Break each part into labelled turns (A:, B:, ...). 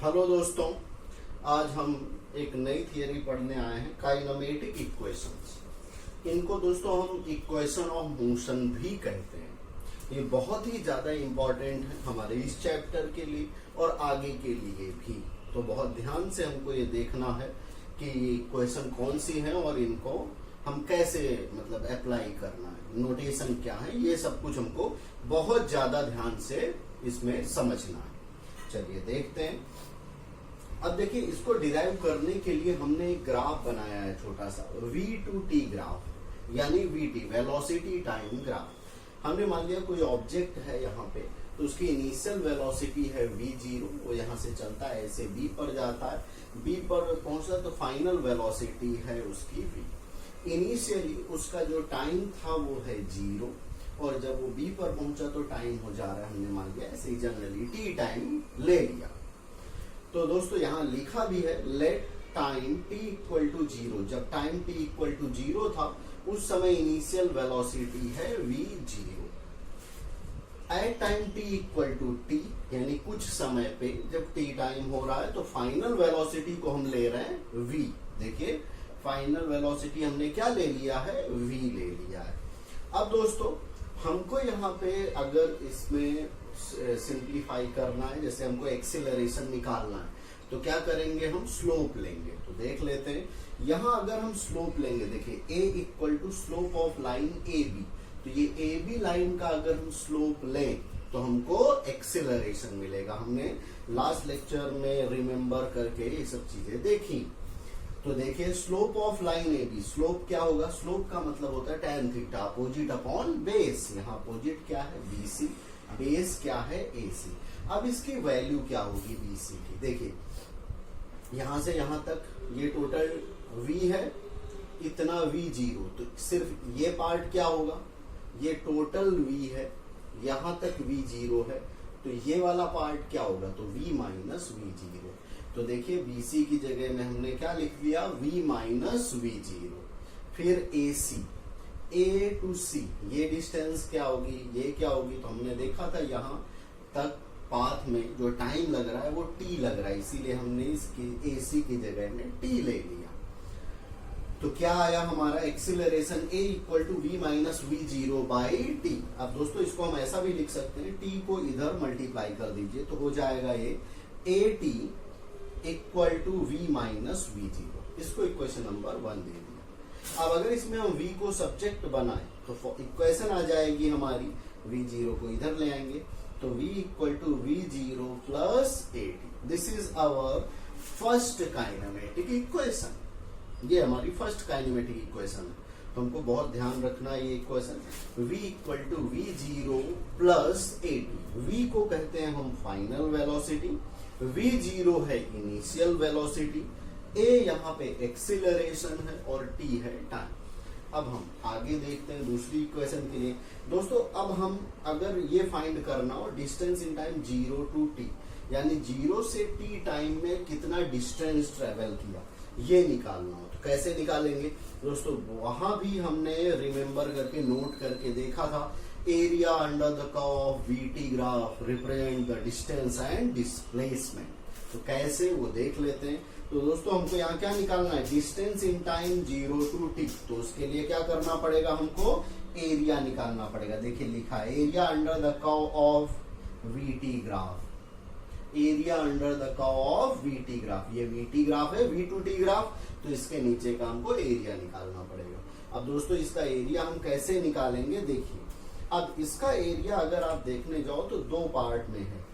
A: Hello दोस्तों, आज हम एक नई थियरी पढ़ने आए हैं, काइनेमेटिक इक्वेशंस। इनको दोस्तों हम इक्वेशन ऑफ मोशन भी कहते हैं। ये बहुत ही ज्यादा इम्पोर्टेंट है हमारे इस चैप्टर के लिए और आगे के लिए भी। तो बहुत ध्यान से हमको ये देखना है कि ये इक्वेशन कौन सी है और इनको हम कैसे अप्लाई करना है, नोटेशन क्या है, ये सब कुछ हमको बहुत ज्यादा ध्यान से इसमें समझना है। चलिए देखते हैं। अब देखिए, इसको डिराइव करने के लिए हमने एक ग्राफ बनाया है छोटा सा, v/t ग्राफ, यानी vt वेलोसिटी टाइम ग्राफ। हमने मान लिया कोई ऑब्जेक्ट है यहाँ पे, तो उसकी इनिशियल वेलोसिटी है v0, वो यहाँ से चलता है ऐसे b पर जाता है, b पर पहुंचता तो फाइनल वेलोसिटी है उसकी v। इनिशियली उसका जो टाइम था वो है 0, और जब वो b पर पहुंचा तो टाइम हो जा रहा है, हमने मान लिया ऐसे जनरली t टाइम ले लिया। तो दोस्तों यहाँ लिखा भी है let time t equal to 0। जब टाइम t इक्वल टू 0 था उस समय इनिशियल वेलोसिटी है v0। At time t equal to t, यानी कुछ समय पे जब t टाइम हो रहा है तो फाइनल वेलोसिटी को हम ले रहे हैं v। देखिए फाइनल वेलोसिटी हमने क्या ले लिया है, v ले लिया है। अब दोस्तों हमको यहाँ पे अगर इसमें सिंप्लीफाई करना है, जैसे हमको एक्सीलरेशन निकालना है, तो क्या करेंगे, हम स्लोप लेंगे। तो देख लेते हैं, यहाँ अगर हम स्लोप लेंगे, देखिए a equal to slope of line AB, तो ये AB लाइन का अगर हम स्लोप लें तो हमको एक्सीलरेशन मिलेगा। हमने लास्ट लेक्चर में रिमेम्बर करके ये सब चीजें देखी। तो देखिए slope of line AB, slope क्या होगा, स्लोप का मतलब होता है tan theta opposite upon base. यहाँ अपोजिट क्या है, BC, बेस क्या है, AC। अब इसकी वैल्यू क्या होगी BC की, देखिए यहां से यहां तक ये टोटल V है, इतना V0, तो सिर्फ ये पार्ट क्या होगा, ये टोटल V है, यहां तक V0 है, तो ये वाला पार्ट क्या होगा, तो V माइनस V0। तो देखिए BC की जगह में हमने क्या लिख दिया, V माइनस V0। फिर AC, A टू C, ये डिस्टेंस क्या होगी, ये क्या होगी, तो हमने देखा था यहाँ तक पाथ में जो टाइम लग रहा है वो t लग रहा है, इसीलिए हमने इसकी AC की जगह में t ले लिया। तो क्या आया हमारा acceleration A equal to V minus V0 by t। अब दोस्तों इसको हम ऐसा भी लिख सकते हैं, t को इधर मल्टीप्लाई कर दीजिए तो हो जाएगा ये AT equal to V minus V0। इसको इक्वेशन नंबर 1 दे दिया। अब अगर इसमें हम V को सब्जेक्ट बनाएं तो इक्वेशन आ जाएगी हमारी, V0 को इधर ले आएंगे तो V equal to V0 plus AT। This is our first kinematic equation. ये हमारी फर्स्ट काइनेमेटिक इक्वेशन है, तो हमको बहुत ध्यान रखना है ये equation. V equal to V0 plus AT। V को कहते हैं हम फाइनल वेलोसिटी, V0 है इनिशियल वेलोसिटी, A यहाँ पे एक्सीलरेशन है और T है टाइम। अब हम आगे देखते हैं दूसरी इक्वेशन के लिए। दोस्तों अब हम अगर ये फाइंड करना हो distance in time 0 to t, यानी 0 से t टाइम में कितना डिस्टेंस ट्रेवल किया, ये निकालना हो तो कैसे निकालेंगे दोस्तों, वहां भी हमने रिमेम्बर करके नोट करके देखा था, area under the curve of VT graph represent the distance and displacement. तो कैसे वो देख लेते हैं। तो दोस्तों हमको यहाँ क्या निकालना है, distance in time 0 to t, तो उसके लिए क्या करना पड़ेगा, हमको एरिया निकालना पड़ेगा। देखिए लिखा है area under the curve of VT graph, area under the curve of VT graph. ये VT ग्राफ है, V टू T ग्राफ, तो इसके नीचे का हमको एरिया निकालना पड़ेगा। अब दोस्तों इसका एरिया हम कैसे निकालेंगे, देखिए अब इसका एरिया अगर आप देखने जाओ तो दो पार्ट में है।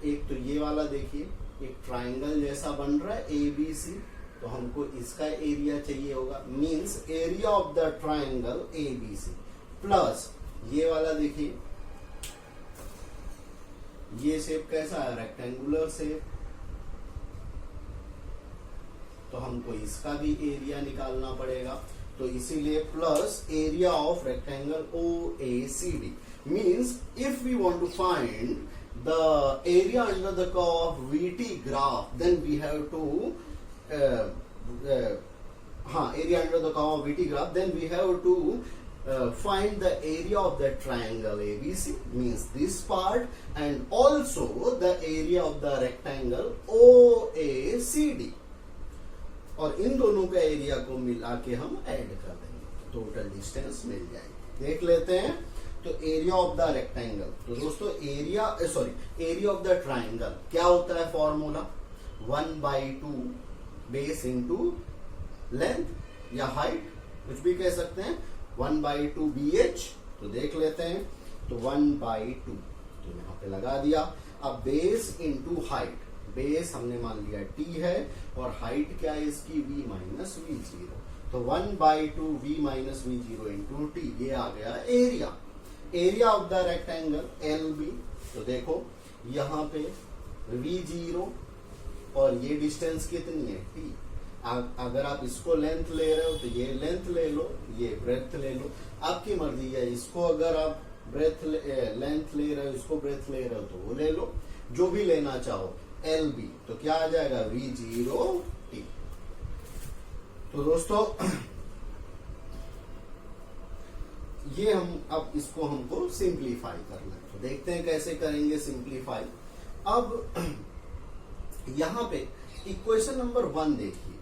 A: एक तो ये वाला देखिए, एक ट्राइंगल जैसा बन रहा है ABC, तो हमको इसका एरिया चाहिए होगा, means area of the triangle ABC, plus ये वाला देखिए, ये शेप कैसा है, रेक्टेंगुलर शेप, तो हमको इसका भी एरिया निकालना पड़ेगा। तो इसीलिए plus area of rectangle OACD, means if we want to find the area under the curve of VT graph, then we have to area under the curve of VT graph, then we have to find the area of the triangle ABC, means this part, and also the area of the rectangle OACD. और इन दोनों का area को मिला के हम add कर देंगे, total distance मिल जाएगी। देख लेते हैं। तो एरिया ऑफ द रेक्टेंगल, तो दोस्तों एरिया ऑफ द ट्राइंगल क्या होता है फॉर्मूला? 1/2 बेस इंटू लेंथ या हाइट, कुछ भी कह सकते हैं, 1/2 BH। तो देख लेते हैं, तो 1/2 तो यहां पे लगा दिया। अब बेस इंटू हाइट, बेस हमने मान लिया t है और हाइट क्या है इसकी? v minus v0। तो 1/2 v minus v0 into t, ये आ गया area of the rectangle LB। तो देखो यहाँ पे v0 और ये डिस्टेंस कितनी है? t। अगर आप इसको लेंथ ले रहे हो तो ये लेंथ ले लो, ये ब्रेथ ले लो, आपकी मर्जी है। इसको अगर आप लेंथ ले रहे हो, इसको ब्रेथ ले रहे हो तो वो ले लो, जो भी लेना चाहो। LB तो क्या आ जाएगा? v0t। तो दोस्तों ये अब इसको हमको सिंप्लीफाई करना है, तो देखते हैं कैसे करेंगे सिंप्लीफाई। अब यहां पे इक्वेशन नंबर 1 देखिए,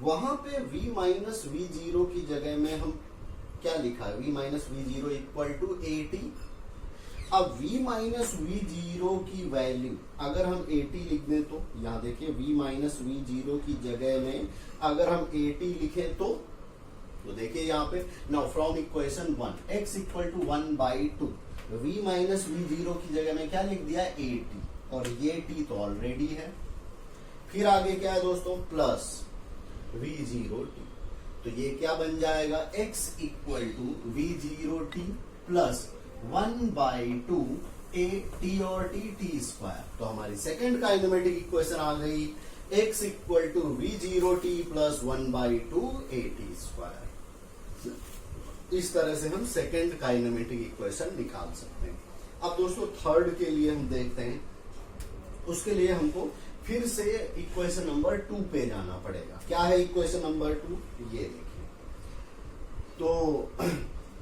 A: वहां पे v माइनस v0 की जगह में हम क्या लिखा है? v minus v0 equal to AT। अब v माइनस v0 की वैल्यू अगर हम 80 लिख दें तो यहां देखिए v माइनस v0 की जगह में अगर हम 80 लिखें तो देखिए यहाँ पे now from equation 1 x equal to 1/2 v minus v0 की जगह में क्या लिख दिया? 80, और ये t तो ऑलरेडी है। फिर आगे क्या है दोस्तों? Plus v0t। तो ये क्या बन जाएगा? x equal to v0t plus 1/2 t और t स्क्वायर। तो हमारी सेकेंड काइनेमेटिक इक्वेशन आ गई, x equal to v0t plus 1/2 at square. इस तरह से हम सेकेंड काइनेमेटिक इक्वेशन निकाल सकते हैं। अब दोस्तों थर्ड के लिए हम देखते हैं, उसके लिए हमको फिर से इक्वेशन नंबर 2 पे जाना पड़ेगा। क्या है इक्वेशन नंबर 2? ये देखिए, तो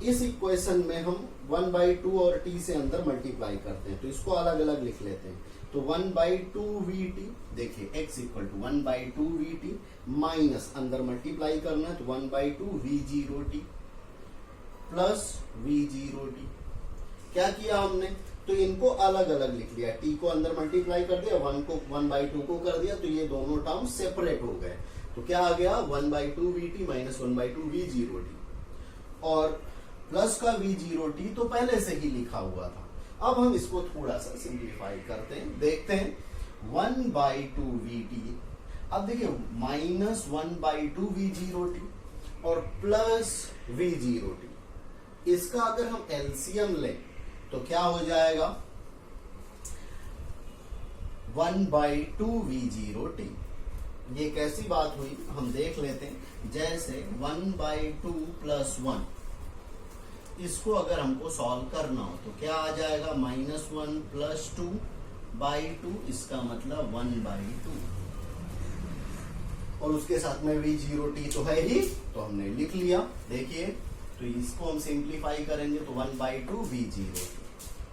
A: इस इक्वेशन में हम 1/2 और t से अंदर मल्टीप्लाई करते हैं, तो इसको अलग अलग लिख लेते हैं। तो 1/2 vt, देखिए x equal to 1/2 vt minus अंदर मल्टीप्लाई करना है तो 1/2 v0t प्लस v0t। क्या किया हमने? तो इनको अलग अलग लिख लिया, t को अंदर मल्टीप्लाई कर दिया, 1/2 को कर दिया, तो ये दोनों टर्म सेपरेट हो गए। तो क्या आ गया? 1/2 vt माइनस 1/2 v0t, और प्लस का v0t तो पहले से ही लिखा हुआ था। अब हम इसको थोड़ा सा सिंप्लीफाई करते हैं, देखते हैं। 1/2 vt, अब देखिए माइनस 1/2 v0t और प्लस v0t, इसका अगर हम एलसीएम लें तो क्या हो जाएगा? 1/2 v0t। ये कैसी बात हुई हम देख लेते हैं। जैसे 1/2 प्लस 1, इसको अगर हमको सॉल्व करना हो तो क्या आ जाएगा? -1 प्लस 2/2, इसका मतलब 1/2, और उसके साथ में v0t तो है ही, तो हमने लिख लिया। देखिए, तो इसको हम सिंप्लीफाई करेंगे तो 1/2 v0t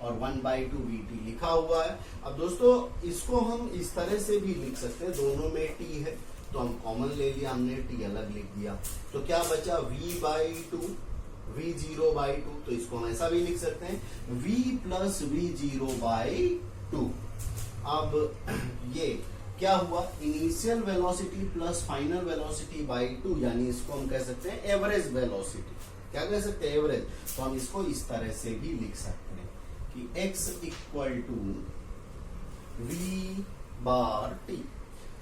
A: और 1/2 vt लिखा हुआ है। अब दोस्तों इसको हम इस तरह से भी लिख सकते हैं, दोनों में t है तो हम कॉमन ले लिया, हमने t अलग लिख दिया, तो क्या बचा? v/2 v0/2, तो इसको हम ऐसा भी लिख सकते हैं v प्लस v0/2। अब ये क्या हुआ? Initial velocity plus final velocity by 2, यानी इसको हम कह सकते हैं एवरेज वेलोसिटी। क्या कह सकते हैं? एवरेज। तो हम इसको इस तरह से भी लिख सकते हैं कि x इक्वल टू v/t।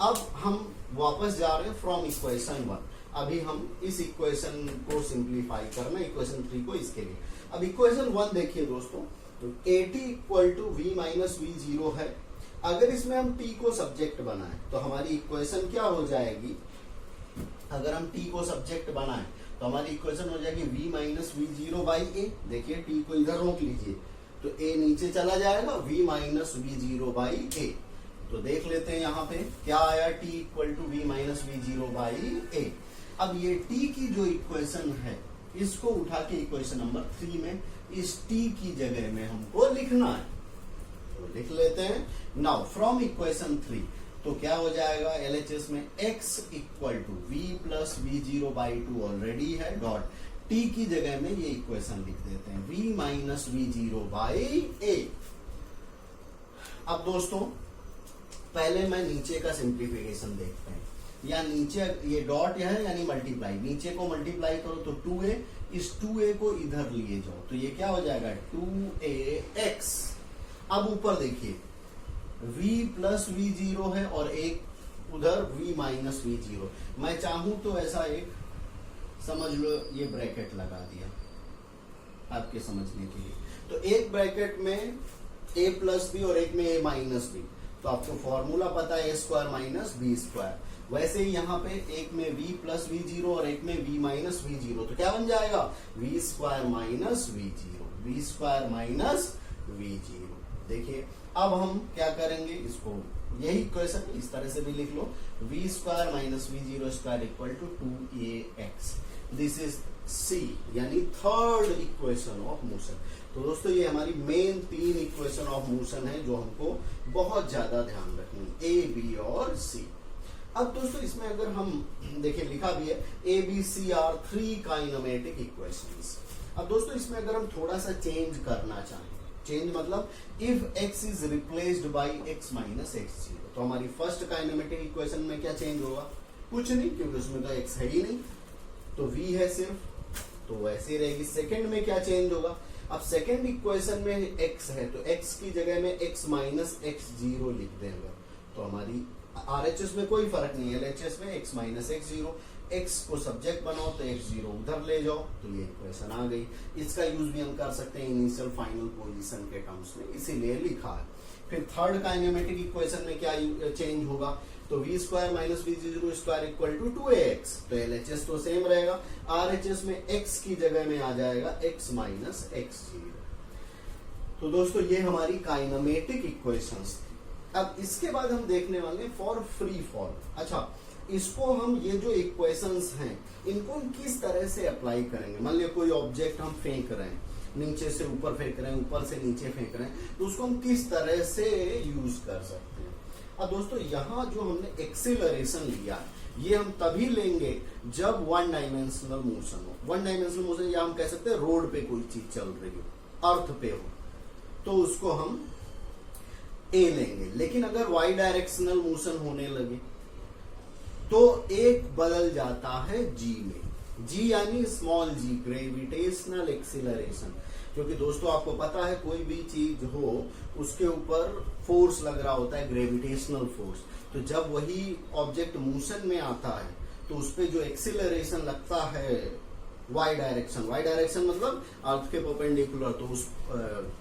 A: अब हम वापस जा रहे हैं फ्रॉम इक्वेशन 1। अभी हम इस इक्वेशन को सिंप्लीफाई करना, इक्वेशन 3 को इसके लिए। अब इक्वेशन 1 देखिए दोस्तों, तो at equal to v minus v0 है। अगर इसमें हम t को सब्जेक्ट बनाएं तो हमारी इक्वेशन क्या हो जाएगी? अगर हम t को सब्जेक्ट बनाएं तो हमारी इक्वेशन हो जाएगी v माइनस v0/a। देखिए t को इधर रोक लीजिए तो a नीचे चला जाएगा, v माइनस v0/a। तो देख लेते हैं यहाँ पे क्या आया, t equal to v minus v0/a। अब ये t की जो इक्वेशन है इसको उठा के इक्वेशन नंबर 3 में इस t की जगह में हमको लिखना है, तो लिख लेते हैं। नाउ फ्रॉम इक्वेशन 3 तो क्या हो जाएगा LHS में x equal to v plus v0 by 2 already है, डॉट t की जगह में ये इक्वेशन लिख देते हैं v minus v0 by a। अब दोस्तों पहले मैं नीचे का सिंप्लीफिकेशन देखते हैं, या नीचे ये डॉट है यानी मल्टीप्लाई, नीचे को मल्टीप्लाई करो तो 2a, इस 2a को इधर लिए जाओ तो ये क्या हो जाएगा 2ax। अब ऊपर देखिए v प्लस v0 है और एक उधर v माइनस v0। मैं चाहूं तो ऐसा एक समझ लो, ये ब्रैकेट लगा दिया आपके समझने के लिए, तो एक ब्रैकेट में a प्लस बी और एक में a माइनस बी, तो आपको फॉर्मूला पता है a square minus B square. वैसे ही यहाँ पे एक में v प्लस v0 और एक में v माइनस v0, तो क्या बन जाएगा v square minus v0, v square minus v0। देखिए अब हम क्या करेंगे, इसको यही इक्वेशन इस तरह से भी लिख लो, v square minus v0 square equal to 2ax। This is c यानी थर्ड इक्वेशन ऑफ मोशन। तो दोस्तों ये हमारी मेन 3 इक्वेशन ऑफ मोशन है जो हमको बहुत ज्यादा ध्यान रखनी, a b और c। अब दोस्तों इसमें अगर हम देखिए लिखा भी है a b c are 3 kinematic equations. अब दोस्तों इसमें अगर हम थोड़ा सा चेंज करना चाहें, चेंज मतलब if x is replaced by x minus x0, तो हमारी फर्स्ट काइनेमेटिक इक्वेशन में क्या चेंज होगा, कुछ नहीं, क्योंकि उसमें तो x है ही नहीं, तो v है सिर्फ, तो वैसे ही रहेगी। सेकंड में क्या चेंज होगा, अब सेकंड इक्वेशन में x है तो x की जगह में x माइनस x0 लिख देंगे, तो हमारी RHS में कोई फर्क नहीं है, LHS में x माइनस x0, x को सब्जेक्ट बनाओ तो x0 उधर ले जाओ, तो ये इक्वेशन आ गई। इसका यूज भी हम कर सकते हैं इनिशियल फाइनल पोजीशन के टर्म्स में, इसीलिए लिखा है। फिर थर्ड काइनेमेटिक इक्वेशन में क्या चेंज होगा, तो v square minus v0 square equal to 2ax, तो LHS तो सेम रहेगा, RHS में x की जगह में आ जाएगा x माइनस x0। तो दोस्तों ये हमारी काइनेमेटिक इक्वेशंस। अब इसके बाद हम देखने वाले फॉर फ्री फॉल। अच्छा, इसको हम ये जो इक्वेशंस हैं इनको हम किस तरह से अप्लाई करेंगे। मान लिया कोई ऑब्जेक्ट हम फेंक रहे हैं, नीचे से ऊपर फेंक रहे हैं, ऊपर से नीचे फेंक रहे हैं, तो उसको हम किस तरह से यूज कर सकते हैं। अब दोस्तों यहाँ जो हमने एक्सेलरेशन लिया ये हम तभी लेंगे जब वन डायमेंशनल मोशन हो। वन डायमेंशनल मोशन या हम कह सकते हैं रोड पे कोई चीज चल रही हो, अर्थ पे हो, तो उसको हम ए लेंगे। लेकिन अगर वाई डायरेक्शनल मोशन होने लगे तो एक बदल जाता है जी में। जी यानी स्मॉल जी, ग्रेविटेशनल एक्सीलरेशन। क्योंकि दोस्तों आपको पता है कोई भी चीज हो उसके ऊपर फोर्स लग रहा होता है, ग्रेविटेशनल फोर्स। तो जब वही ऑब्जेक्ट मोशन में आता है तो उस पर जो एक्सीलरेशन लगता है वाई डायरेक्शन, वाई डायरेक्शन मतलब अर्थ के परपेंडिकुलर, तो उस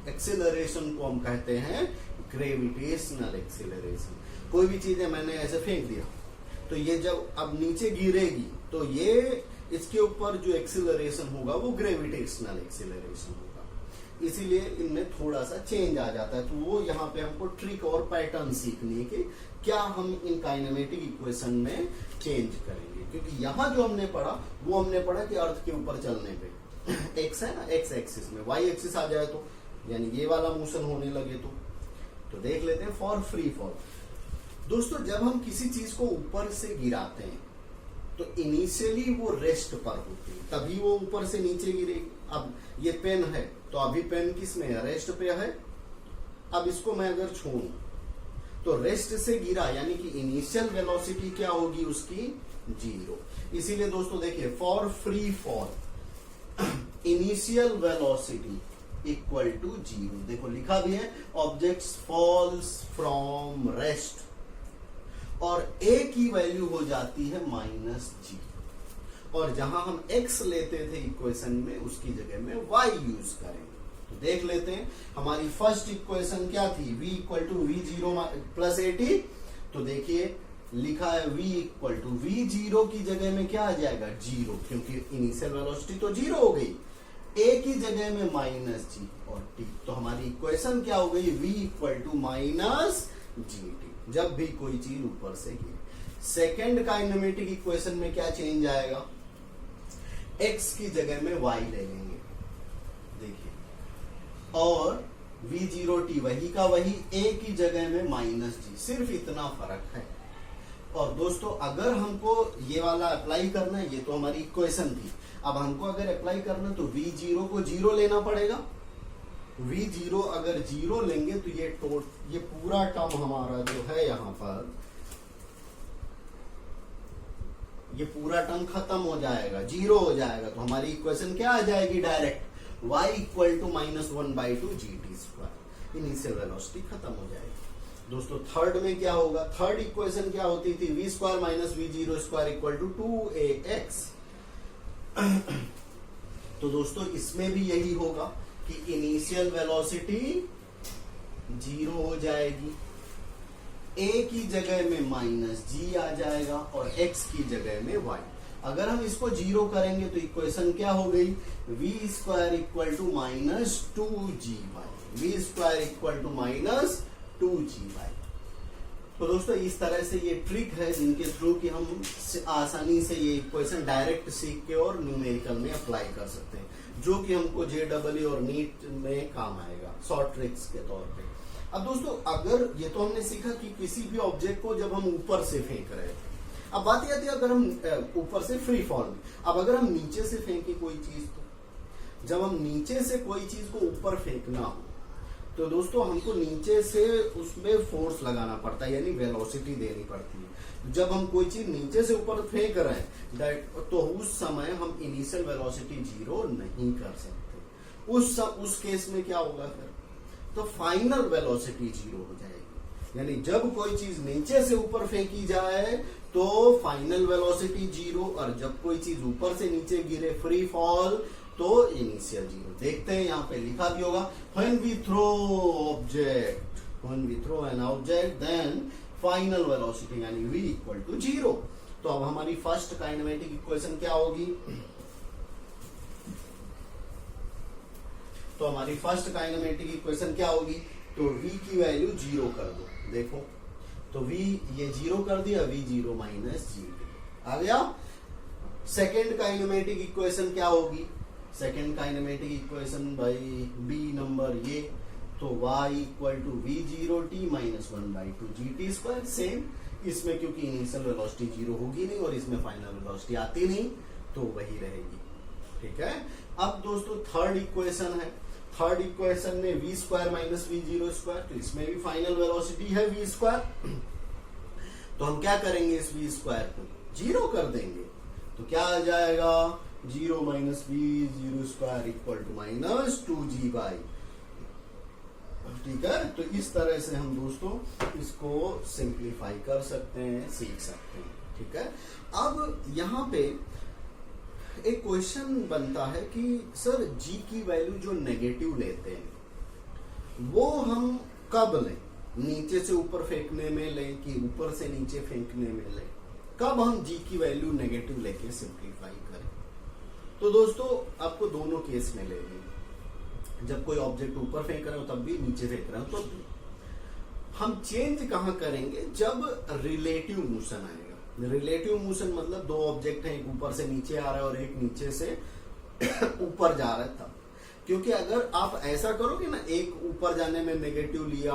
A: एक्सीलरेशन को हम कहते हैं ग्रेविटेशनल एक्सीलरेशन। कोई भी चीज है मैंने ऐसे फेंक दिया तो ये जब अब नीचे गिरेगी तो ये इसके ऊपर जो एक्सीलरेशन होगा वो ग्रेविटेशनल एक्सीलरेशन होगा। इसीलिए इनमें थोड़ा सा चेंज आ जाता है। तो वो यहाँ पे हमको ट्रिक और पैटर्न सीखनी है कि क्या हम इन काइनेमेटिक इक्वेशन में चेंज करेंगे। क्योंकि यहाँ जो हमने पढ़ा वो हमने पढ़ा कि अर्थ के ऊपर चलने पे एक्स है ना, एक्स एक्सिस में, वाई एक्सिस आ जाए तो यानी ये वाला मोशन होने लगे तो देख लेते हैं फॉर फ्री फॉल। दोस्तों जब हम किसी चीज को ऊपर से गिराते हैं तो इनिशियली वो रेस्ट पर होती है, तभी वो ऊपर से नीचे गिरेगी। अब ये पेन है तो अभी पेन किस में है, रेस्ट पे है। अब इसको मैं अगर छोड़ूं तो रेस्ट से गिरा यानी कि इनिशियल वेलोसिटी क्या होगी उसकी, 0। इसीलिए दोस्तों देखिए for free fall initial velocity equal to 0। देखो लिखा भी है ऑब्जेक्ट्स फॉल्स फ्रॉम रेस्ट, और a की वैल्यू हो जाती है -g, और जहां हम x लेते थे इक्वेशन में उसकी जगह में y यूज करेंगे। तो देख लेते हैं हमारी फर्स्ट इक्वेशन क्या थी, v equal to v0 plus 80। तो देखिए लिखा है v इक्वल टू v0 की जगह में क्या आ जाएगा, 0, क्योंकि इनिशियल वेलोसिटी तो 0 हो गई। a की जगह में -g और t, तो हमारी इक्वेशन क्या हो गई, v इक्वल टू -gt, जब भी कोई चीज ऊपर से गिरे। सेकेंड काइनेमेटिक इक्वेशन में क्या चेंज आएगा, x की जगह में y ले लेंगे, देखिए, और v0t वही का वही, a की जगह में -g, सिर्फ इतना फर्क है। और दोस्तों अगर हमको ये वाला अप्लाई करना है, ये तो हमारी इक्वेशन थी, अब हमको अगर अप्लाई करना तो v0 को 0 लेना पड़ेगा। v0 अगर 0 लेंगे तो ये पूरा टर्म हमारा जो है यहाँ पर, ये पूरा टर्म खत्म हो जाएगा, 0 हो जाएगा। तो हमारी इक्वेशन क्या आ जाएगी direct, y equal to -1/2 gt², initial velocity खत्म हो जाएगी। दोस्तों थर्ड में क्या होगा, थर्ड इक्वेशन क्या होती थी, v² - v0² equal to 2ax। तो दोस्तों इसमें भी यही होगा कि इनिशियल वेलोसिटी 0 हो जाएगी, a की जगह में -g आ जाएगा और x की जगह में y। अगर हम इसको 0 करेंगे तो इक्वेशन क्या हो गई, v² equal to -2gy, v² equal to -2gy। तो दोस्तों इस तरह से ये ट्रिक है जिनके थ्रू कि हम आसानी से ये इक्वेशन डायरेक्ट सीख के और न्यूमेरिकल में अप्लाई कर सकते हैं, जो कि हमको JEE और नीट में काम आएगा शॉर्ट ट्रिक्स के तौर पे। अब दोस्तों अगर ये तो हमने सीखा कि किसी भी ऑब्जेक्ट को जब हम ऊपर से फेंक रहे थे, अब बात आती है अगर हम ऊपर से फ्री फॉल, अब अगर हम नीचे से फेंके कोई चीज, तो जब हम नीचे से कोई चीज को ऊपर फेंकना हो तो दोस्तों हमको नीचे से उसमें फोर्स लगाना पड़ता है, यानी वेलोसिटी देनी पड़ती है। जब हम कोई चीज नीचे से ऊपर फेंक रहे हैं तो उस समय हम इनिशियल वेलोसिटी 0 नहीं कर सकते। उस केस में क्या होगा फिर, तो फाइनल वेलोसिटी 0 हो जाएगी। यानी जब कोई चीज नीचे से ऊपर फेंकी जाए तो फाइनल वेलोसिटी 0, और जब कोई चीज ऊपर से नीचे गिरे फ्री फॉल तो इनिशियल 0। देखते हैं यहाँ पे लिखा भी होगा, when we throw an object then final velocity यानी v इक्वल टू 0। तो अब हमारी फर्स्ट काइनेमेटिक इक्वेशन क्या होगी, तो हमारी फर्स्ट काइनेमेटिक इक्वेशन क्या होगी, तो v की वैल्यू 0 कर दो, देखो तो v ये 0 कर दिया, v0 -g आ गया। सेकेंड काइनेमेटिक इक्वेशन क्या होगी, सेकेंड काइनेमेटिक इक्वेशन भाई बी नंबर ये, तो y equal to v0t - 1/2 gt²। Same इसमें क्योंकि इनिशियल वेलोसिटी 0 होगी नहीं और इसमें फाइनल वेलोसिटी आती नहीं तो वही रहेगी, ठीक है। अब दोस्तों थर्ड इक्वेशन है, थर्ड इक्वेशन में v² - v0², तो इसमें भी फाइनल वेलोसिटी है v²। तो हम क्या करेंगे, इस v² को 0 कर देंगे, तो क्या आ जाएगा, 0 - v0² इक्वल टू -2gy। ठीक है, तो इस तरह से हम दोस्तों इसको सिंप्लीफाई कर सकते हैं, सीख सकते हैं, ठीक है। अब यहाँ पे एक क्वेश्चन बनता है कि सर g की वैल्यू जो नेगेटिव लेते हैं वो हम कब लें, नीचे से ऊपर फेंकने में लें कि ऊपर से नीचे फेंकने में लें, कब हम g की वैल्यू नेगेटिव लेके सिंप्लीफाई करें। तो दोस्तों आपको दोनों केस में लेंगे, जब कोई ऑब्जेक्ट ऊपर फेंक रहे हो तब भी, नीचे फेंक रहे हो तो हम चेंज कहां करेंगे, जब रिलेटिव मोशन आएगा। रिलेटिव मोशन मतलब दो ऑब्जेक्ट हैं, एक ऊपर से नीचे आ रहा है और एक नीचे से ऊपर जा रहा है तब। क्योंकि अगर आप ऐसा करोगे ना, एक ऊपर जाने में नेगेटिव लिया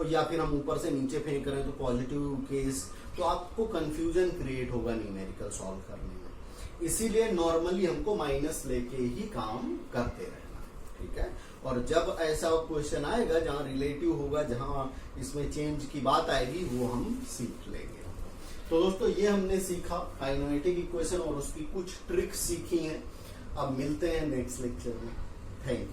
A: या फिर हम ऊपर से नीचे फेंक रहे हैं तो पॉजिटिव केस, तो आपको कंफ्यूजन क्रिएट होगा न्यूमेरिकल सॉल्व करने में। इसीलिए नॉर्मली हमको माइनस लेके ही काम करते रहना, ठीक है। और जब ऐसा क्वेश्चन आएगा जहां रिलेटिव होगा, जहां इसमें चेंज की बात आएगी, वो हम सीख लेंगे। तो दोस्तों ये हमने सीखा काइनेमेटिक इक्वेशन और उसकी कुछ ट्रिक्स सीखी हैं। अब मिलते हैं नेक्स्ट लेक्चर में। Thank you.